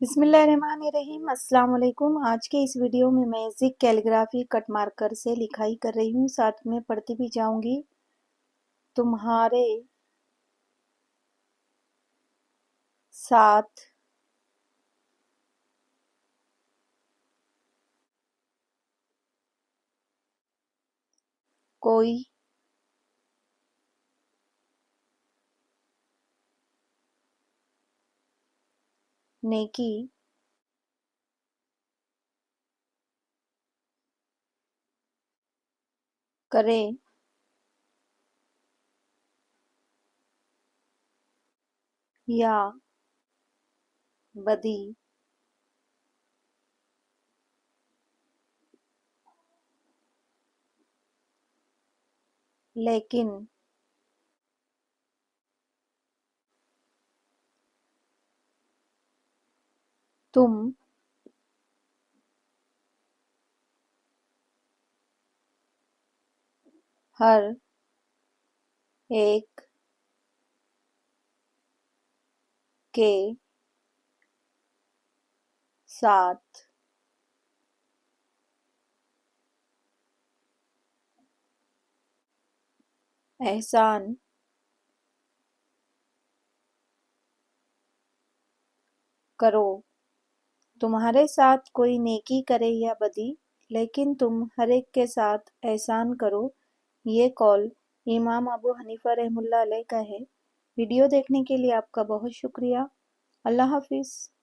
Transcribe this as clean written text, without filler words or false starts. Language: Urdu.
بسم اللہ الرحمن الرحیم۔ السلام علیکم۔ آج کے اس ویڈیو میں میزک کیلیگرافی کٹ مارکر سے لکھائی کر رہی ہوں، ساتھ میں پڑھتی بھی جاؤں گی۔ تمہارے ساتھ کوئی نیکی کرے یا بدی لیکن تم ہر ایک کے ساتھ احسان کرو۔ تمہارے ساتھ کوئی نیکی کرے یا بدی لیکن تم ہر ایک کے ساتھ احسان کرو، یہ قول امام ابو حنیفہ رحمہ اللہ علیہ کا ہے۔ ویڈیو دیکھنے کے لیے آپ کا بہت شکریہ۔ اللہ حافظ۔